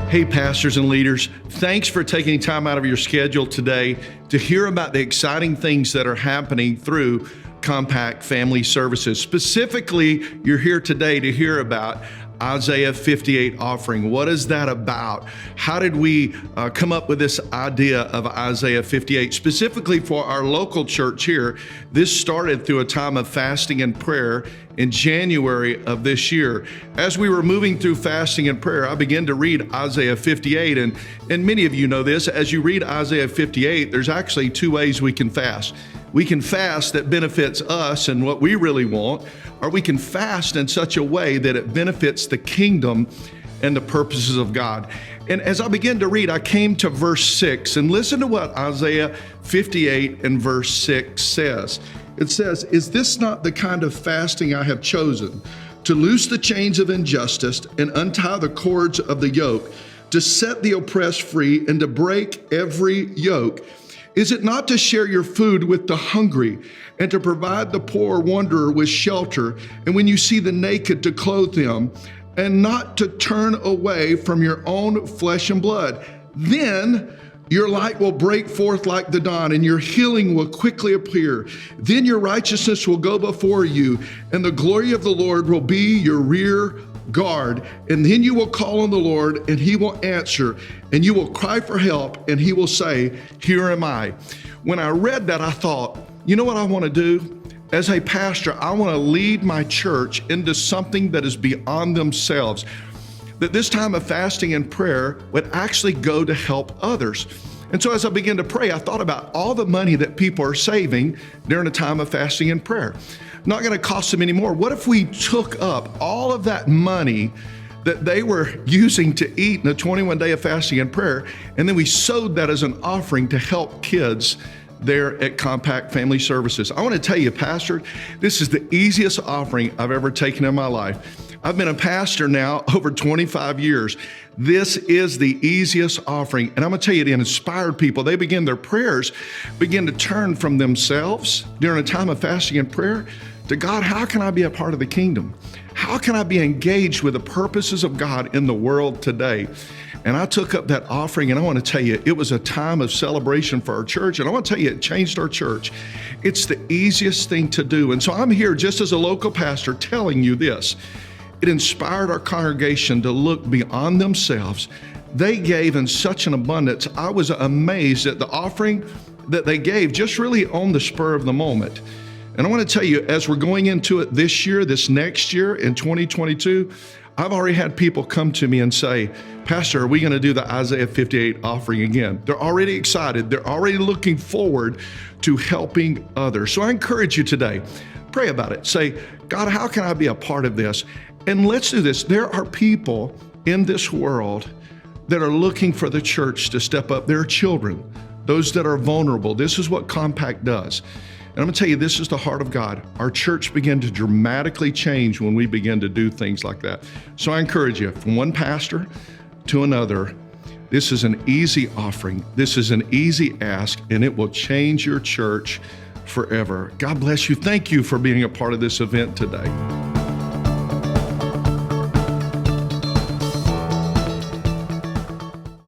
Hey, pastors and leaders, thanks for taking time out of your schedule today to hear about the exciting things that are happening through Compact Family Services. Specifically, you're here today to hear about Isaiah 58 offering. What is that about? How did we come up with this idea of Isaiah 58? Specifically for our local church here, this started through a time of fasting and prayer in January of this year. As we were moving through fasting and prayer, I began to read Isaiah 58. And many of you know this, as you read Isaiah 58, there's actually two ways we can fast. We can fast that benefits us and what we really want, or we can fast in such a way that it benefits the kingdom and the purposes of God. And as I began to read, I came to verse 6, and listen to what Isaiah 58 and verse 6 says. It says, "Is this not the kind of fasting I have chosen, to loose the chains of injustice and untie the cords of the yoke, to set the oppressed free and to break every yoke? Is it not to share your food with the hungry and to provide the poor wanderer with shelter, and when you see the naked to clothe them, and not to turn away from your own flesh and blood? Then your light will break forth like the dawn, and your healing will quickly appear. Then your righteousness will go before you, and the glory of the Lord will be your rear guard. And then you will call on the Lord, and he will answer, and you will cry for help, and he will say, 'Here am I.'" When I read that, I thought, you know what I want to do? As a pastor, I want to lead my church into something that is beyond themselves. That this time of fasting and prayer would actually go to help others. And so as I began to pray, I thought about all the money that people are saving during a time of fasting and prayer. Not going to cost them anymore. What if we took up all of that money that they were using to eat in a 21-day of fasting and prayer, and then we sowed that as an offering to help kids there at Compact Family Services? I want to tell you, Pastor, this is the easiest offering I've ever taken in my life. I've been a pastor now over 25 years. This is the easiest offering. And I'm going to tell you, it inspired people. They their prayers begin to turn from themselves during a time of fasting and prayer to God. How can I be a part of the kingdom? How can I be engaged with the purposes of God in the world today? And I took up that offering, and I want to tell you, it was a time of celebration for our church. And I want to tell you, it changed our church. It's the easiest thing to do. And so I'm here just as a local pastor telling you this. It inspired our congregation to look beyond themselves. They gave in such an abundance. I was amazed at the offering that they gave, just really on the spur of the moment. And I want to tell you, as we're going into it this year, this next year in 2022, I've already had people come to me and say, "Pastor, are we going to do the Isaiah 58 offering again?" They're already excited. They're already looking forward to helping others. So I encourage you today, pray about it. Say, "God, how can I be a part of this?" And let's do this. There are people in this world that are looking for the church to step up. There are children, those that are vulnerable. This is what Compact does. And I'm going to tell you, this is the heart of God. Our church began to dramatically change when we begin to do things like that. So I encourage you, from one pastor to another, this is an easy offering. This is an easy ask, and it will change your church forever. God bless you. Thank you for being a part of this event today.